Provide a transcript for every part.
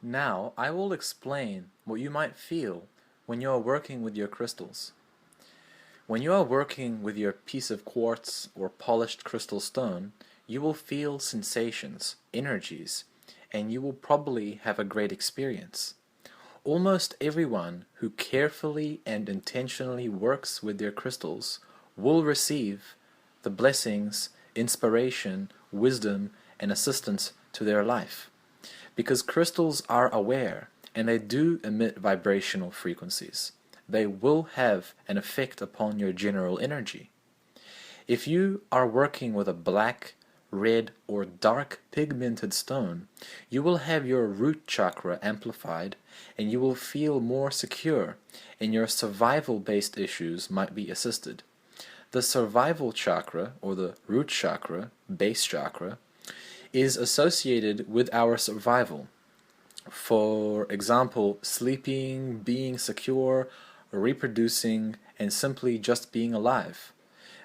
Now, I will explain what you might feel when you are working with your crystals. When you are working with your piece of quartz or polished crystal stone, you will feel sensations, energies, and you will probably have a great experience. Almost everyone who carefully and intentionally works with their crystals will receive the blessings, inspiration, wisdom, and assistance to their life. Because crystals are aware and they do emit vibrational frequencies. They will have an effect upon your general energy. If you are working with a black, red, or dark pigmented stone, you will have your root chakra amplified and you will feel more secure, and your survival-based issues might be assisted. The survival chakra, or the root chakra, base chakra, is associated with our survival. For example, sleeping, being secure, reproducing, and simply just being alive.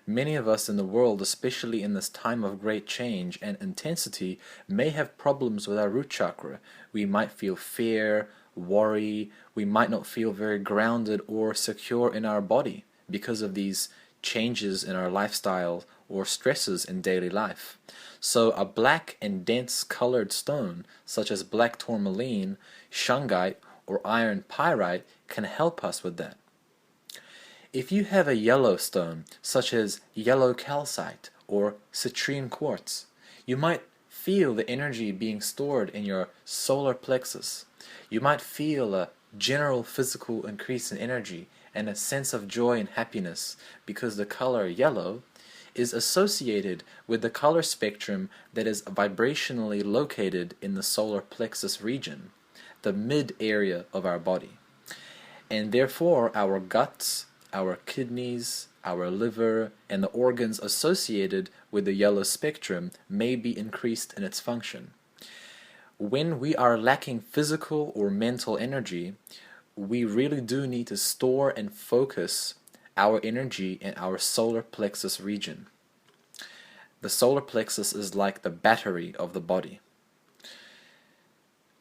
Many of us in the world, especially in this time of great change and intensity, may have problems with our root chakra. We might feel fear, worry, we might not feel very grounded or secure in our body because of these changes in our lifestyle or stresses in daily life. So a black and dense colored stone, such as black tourmaline, shungite, or iron pyrite, can help us with that. If you have a yellow stone, such as yellow calcite or citrine quartz, you might feel the energy being stored in your solar plexus. You might feel a general physical increase in energy and a sense of joy and happiness because the color yellow is associated with the color spectrum that is vibrationally located in the solar plexus region, the mid area of our body. And therefore our guts, our kidneys, our liver, and the organs associated with the yellow spectrum may be increased in its function. When we are lacking physical or mental energy, we really do need to store and focus our energy in our solar plexus region. The solar plexus is like the battery of the body.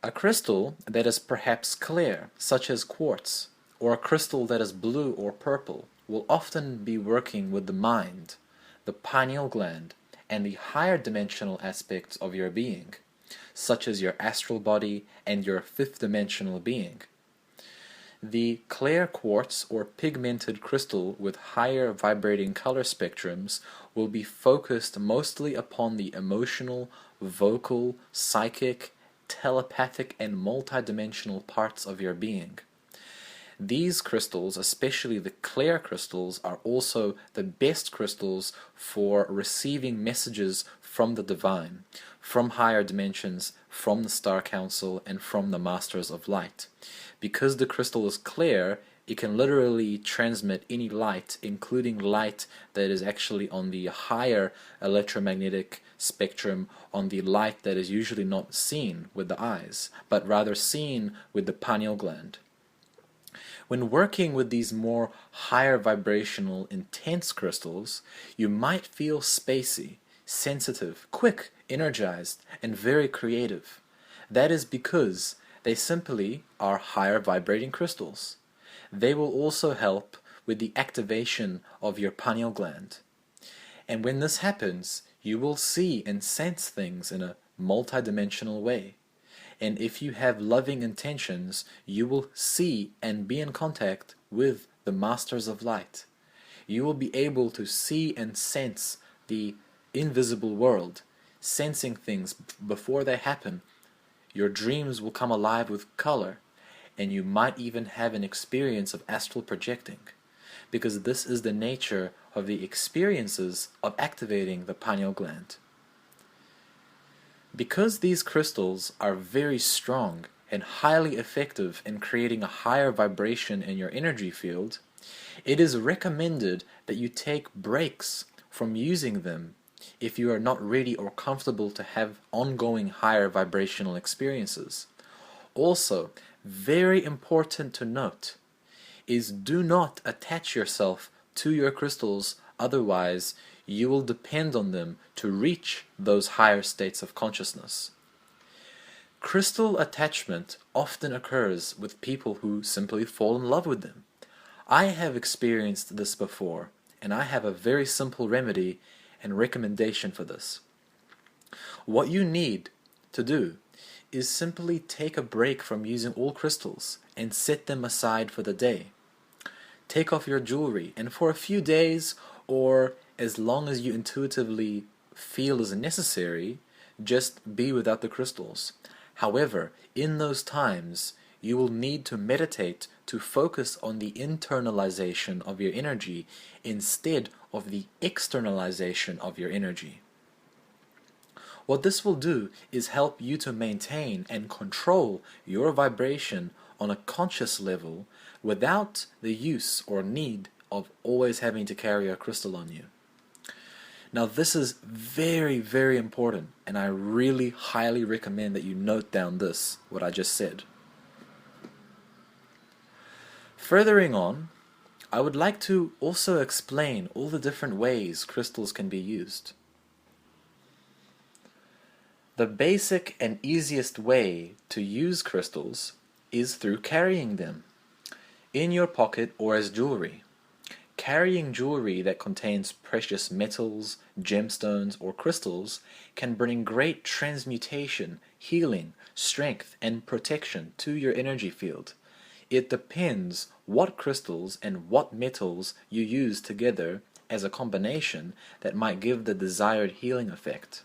A crystal that is perhaps clear, such as quartz, or a crystal that is blue or purple, will often be working with the mind, the pineal gland, and the higher dimensional aspects of your being, such as your astral body and your fifth dimensional being. The clear quartz or pigmented crystal with higher vibrating color spectrums will be focused mostly upon the emotional, vocal, psychic, telepathic, and multidimensional parts of your being. These crystals, especially the clear crystals, are also the best crystals for receiving messages from the divine, from higher dimensions, from the Star Council, and from the Masters of Light. Because the crystal is clear, it can literally transmit any light, including light that is actually on the higher electromagnetic spectrum, on the light that is usually not seen with the eyes, but rather seen with the pineal gland. When working with these more higher vibrational, intense crystals, you might feel spacey, sensitive, quick, energized, and very creative. That is because they simply are higher vibrating crystals. They will also help with the activation of your pineal gland. And when this happens, you will see and sense things in a multidimensional way. And if you have loving intentions, you will see and be in contact with the Masters of Light. You will be able to see and sense the invisible world, sensing things before they happen. Your dreams will come alive with color, and you might even have an experience of astral projecting, because this is the nature of the experiences of activating the pineal gland. Because these crystals are very strong and highly effective in creating a higher vibration in your energy field, it is recommended that you take breaks from using them if you are not ready or comfortable to have ongoing higher vibrational experiences. Also, very important to note is do not attach yourself to your crystals, otherwise you will depend on them to reach those higher states of consciousness. Crystal attachment often occurs with people who simply fall in love with them. I have experienced this before, and I have a very simple remedy and recommendation for this. What you need to do is simply take a break from using all crystals and set them aside for the day. Take off your jewelry, and for a few days, or as long as you intuitively feel is necessary, just be without the crystals. However, in those times, you will need to meditate to focus on the internalization of your energy instead of the externalization of your energy. What this will do is help you to maintain and control your vibration on a conscious level without the use or need of always having to carry a crystal on you. Now this is very, very important, and I really highly recommend that you note down what I just said. Furthering on, I would like to also explain all the different ways crystals can be used. The basic and easiest way to use crystals is through carrying them in your pocket or as jewelry. Carrying jewelry that contains precious metals, gemstones, or crystals can bring great transmutation, healing, strength, and protection to your energy field. It depends what crystals and what metals you use together as a combination that might give the desired healing effect.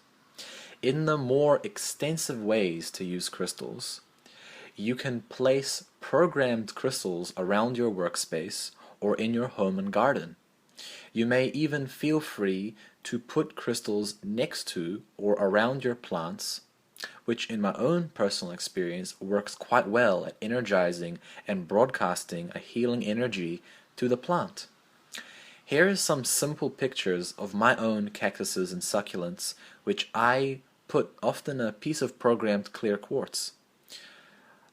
In the more extensive ways to use crystals, you can place programmed crystals around your workspace or in your home and garden. You may even feel free to put crystals next to or around your plants, which in my own personal experience works quite well at energizing and broadcasting a healing energy to the plant. Here are some simple pictures of my own cactuses and succulents, which I put often a piece of programmed clear quartz.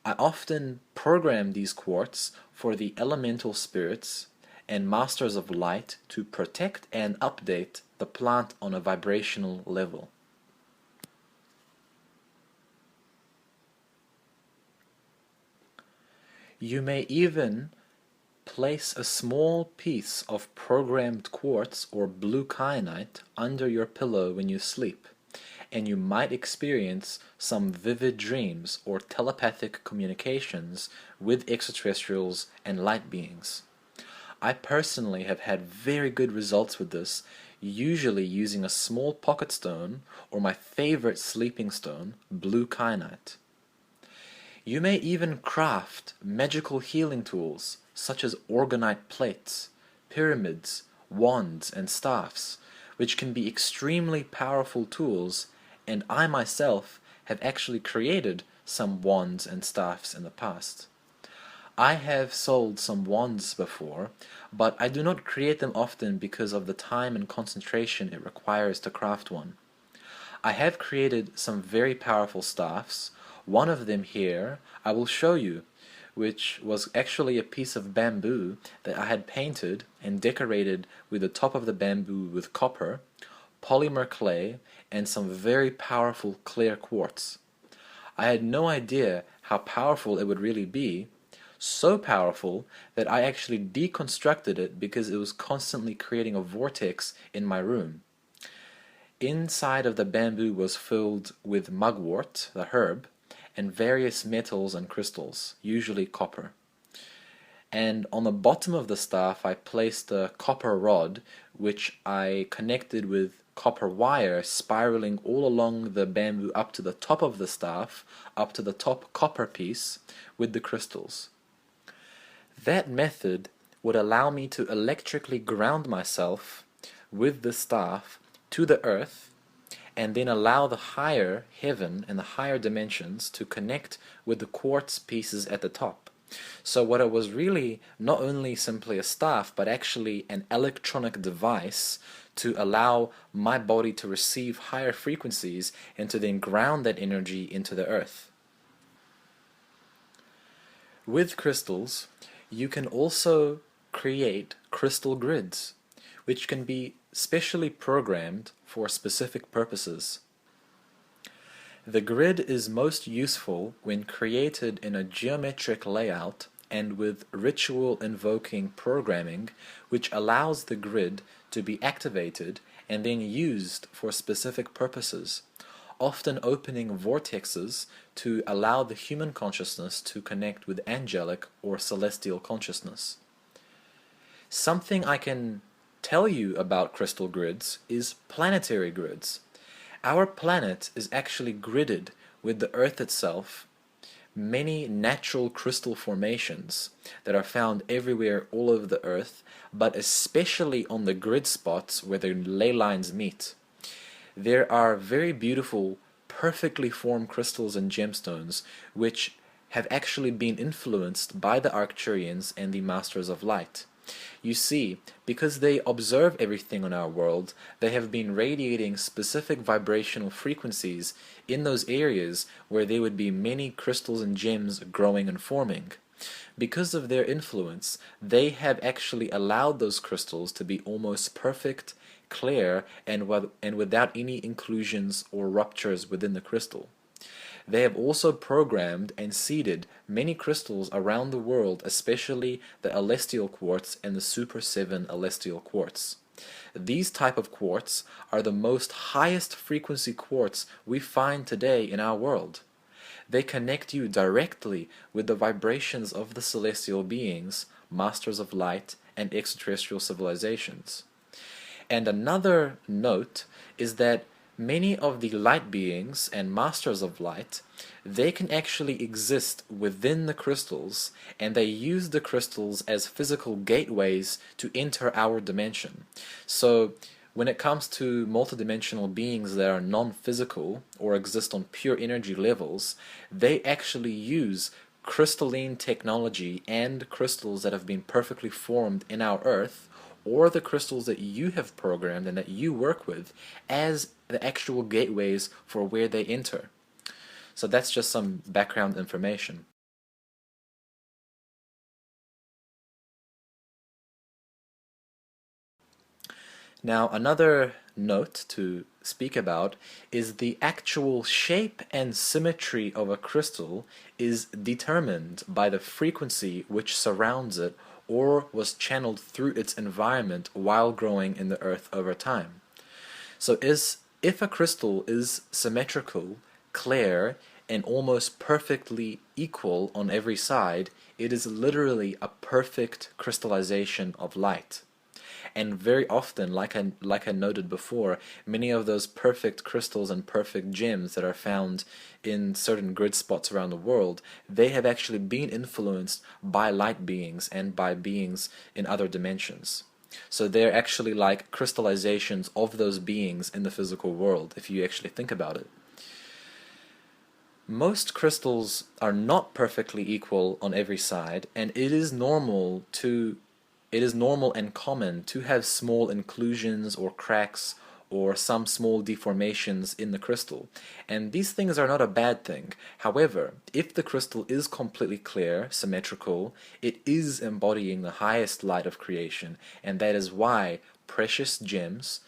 I often program these quartz for the elemental spirits and masters of light to protect and update the plant on a vibrational level. You may even place a small piece of programmed quartz or blue kyanite under your pillow when you sleep, and you might experience some vivid dreams or telepathic communications with extraterrestrials and light beings. I personally have had very good results with this, usually using a small pocket stone or my favorite sleeping stone, blue kyanite. You may even craft magical healing tools such as orgonite plates, pyramids, wands, and staffs, which can be extremely powerful tools, and I myself have actually created some wands and staffs in the past. I have sold some wands before, but I do not create them often because of the time and concentration it requires to craft one. I have created some very powerful staffs. One of them here I will show you, which was actually a piece of bamboo that I had painted and decorated with the top of the bamboo with copper, polymer clay, and some very powerful clear quartz. I had no idea how powerful it would really be, so powerful that I actually deconstructed it because it was constantly creating a vortex in my room. Inside of the bamboo was filled with mugwort, the herb, and various metals and crystals, usually copper. And on the bottom of the staff I placed a copper rod, which I connected with copper wire spiraling all along the bamboo up to the top of the staff, up to the top copper piece with the crystals. That method would allow me to electrically ground myself with the staff to the earth, and then allow the higher heaven and the higher dimensions to connect with the quartz pieces at the top. So what it was really not only simply a staff, but actually an electronic device to allow my body to receive higher frequencies and to then ground that energy into the earth. With crystals, you can also create crystal grids, which can be specially programmed for specific purposes. The grid is most useful when created in a geometric layout and with ritual-invoking programming, which allows the grid to be activated and then used for specific purposes, often opening vortexes to allow the human consciousness to connect with angelic or celestial consciousness. Something I can tell you about crystal grids is planetary grids. Our planet is actually gridded with the Earth itself, many natural crystal formations that are found everywhere all over the Earth, but especially on the grid spots where the ley lines meet. There are very beautiful, perfectly formed crystals and gemstones which have actually been influenced by the Arcturians and the Masters of Light. You see, because they observe everything on our world, they have been radiating specific vibrational frequencies in those areas where there would be many crystals and gems growing and forming. Because of their influence, they have actually allowed those crystals to be almost perfect, clear, and without any inclusions or ruptures within the crystal. They have also programmed and seeded many crystals around the world, especially the celestial quartz and the Super 7 celestial quartz. These type of quartz are the most highest frequency quartz we find today in our world. They connect you directly with the vibrations of the celestial beings, masters of light, and extraterrestrial civilizations. And another note is that many of the light beings and masters of light, they can actually exist within the crystals, and they use the crystals as physical gateways to enter our dimension. So when it comes to multidimensional beings that are non-physical or exist on pure energy levels, they actually use crystalline technology and crystals that have been perfectly formed in our Earth, or the crystals that you have programmed and that you work with, as the actual gateways for where they enter. So that's just some background information. Now, another note to speak about is the actual shape and symmetry of a crystal is determined by the frequency which surrounds it or was channeled through its environment while growing in the earth over time. So if a crystal is symmetrical, clear, and almost perfectly equal on every side, it is literally a perfect crystallization of light. And very often, like I noted before, many of those perfect crystals and perfect gems that are found in certain grid spots around the world, they have actually been influenced by light beings and by beings in other dimensions. So they're actually like crystallizations of those beings in the physical world, if you actually think about it. Most crystals are not perfectly equal on every side, and it is normal and common to have small inclusions or cracks or some small deformations in the crystal. And these things are not a bad thing. However, if the crystal is completely clear, symmetrical, it is embodying the highest light of creation, and that is why precious gems,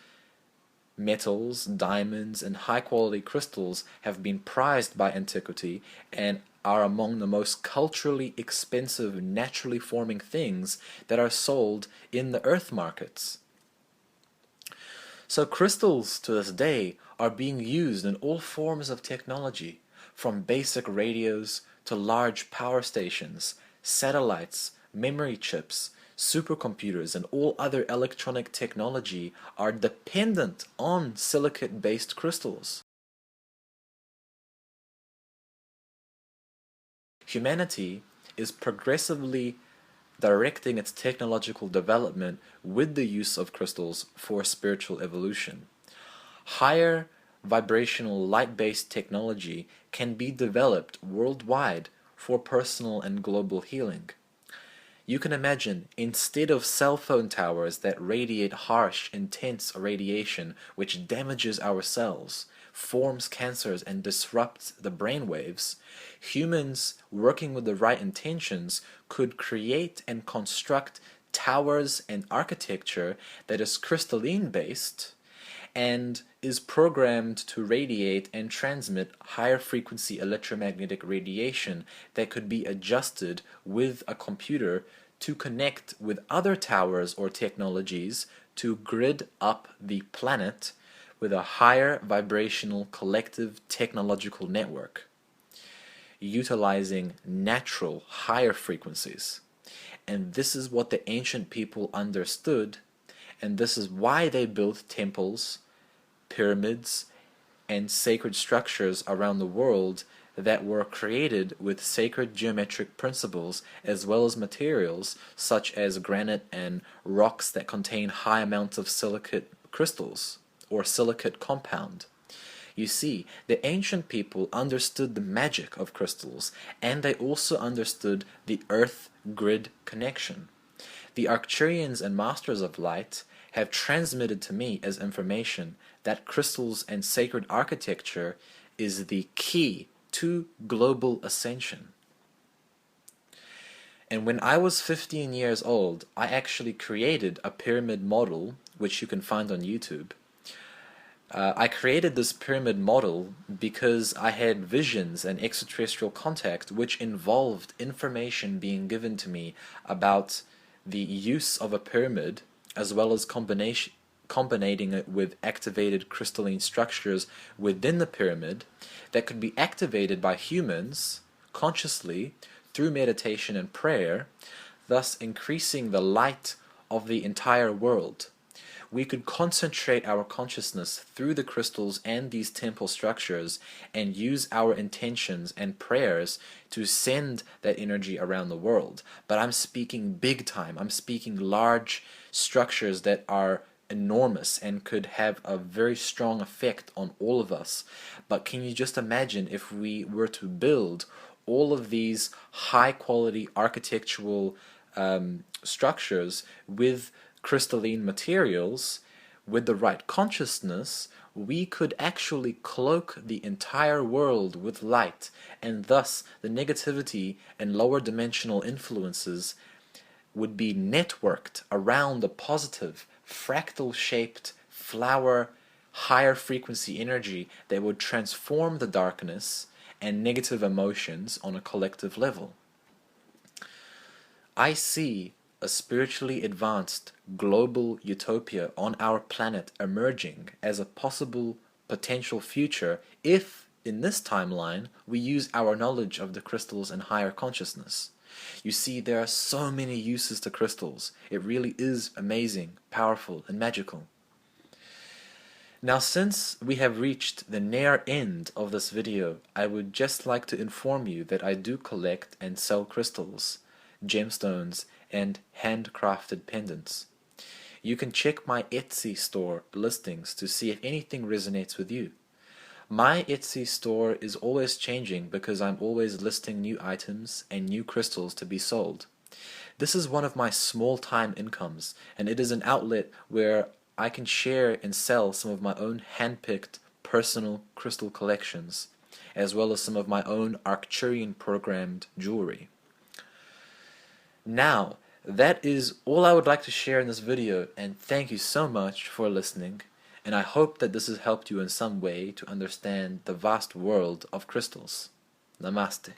metals, diamonds, and high-quality crystals have been prized by antiquity and are among the most culturally expensive naturally forming things that are sold in the earth markets. So crystals to this day are being used in all forms of technology, from basic radios to large power stations, satellites, memory chips, supercomputers, and all other electronic technology are dependent on silicate-based crystals. Humanity is progressively directing its technological development with the use of crystals for spiritual evolution. Higher vibrational light-based technology can be developed worldwide for personal and global healing. You can imagine, instead of cell phone towers that radiate harsh, intense radiation which damages our cells, forms cancers, and disrupts the brain waves, humans working with the right intentions could create and construct towers and architecture that is crystalline based and is programmed to radiate and transmit higher frequency electromagnetic radiation that could be adjusted with a computer to connect with other towers or technologies to grid up the planet with a higher vibrational collective technological network, utilizing natural higher frequencies. And this is what the ancient people understood, and this is why they built temples, pyramids, and sacred structures around the world that were created with sacred geometric principles as well as materials such as granite and rocks that contain high amounts of silicate crystals or silicate compound. You see, the ancient people understood the magic of crystals, and they also understood the earth-grid connection. The Arcturians and Masters of Light have transmitted to me as information that crystals and sacred architecture is the key to global ascension. And when I was 15 years old, I actually created a pyramid model, which you can find on YouTube. I created this pyramid model because I had visions and extraterrestrial contact which involved information being given to me about the use of a pyramid as well as combining it with activated crystalline structures within the pyramid that could be activated by humans consciously through meditation and prayer, thus increasing the light of the entire world. We could concentrate our consciousness through the crystals and these temple structures and use our intentions and prayers to send that energy around the world. But I'm speaking big time. I'm speaking large structures that are enormous and could have a very strong effect on all of us. But can you just imagine if we were to build all of these high quality architectural structures with crystalline materials, with the right consciousness, we could actually cloak the entire world with light, and thus the negativity and lower dimensional influences would be networked around the positive, fractal-shaped flower, higher frequency energy that would transform the darkness and negative emotions on a collective level. I see a spiritually advanced global utopia on our planet emerging as a possible potential future if, in this timeline, we use our knowledge of the crystals and higher consciousness. You see, there are so many uses to crystals. It really is amazing, powerful, and magical. Now, since we have reached the near end of this video, I would just like to inform you that I do collect and sell crystals, gemstones, and handcrafted pendants. You can check my Etsy store listings to see if anything resonates with you. My Etsy store is always changing because I'm always listing new items and new crystals to be sold. This is one of my small-time incomes, and it is an outlet where I can share and sell some of my own hand-picked personal crystal collections, as well as some of my own Arcturian programmed jewelry. Now, that is all I would like to share in this video, and thank you so much for listening, and I hope that this has helped you in some way to understand the vast world of crystals. Namaste.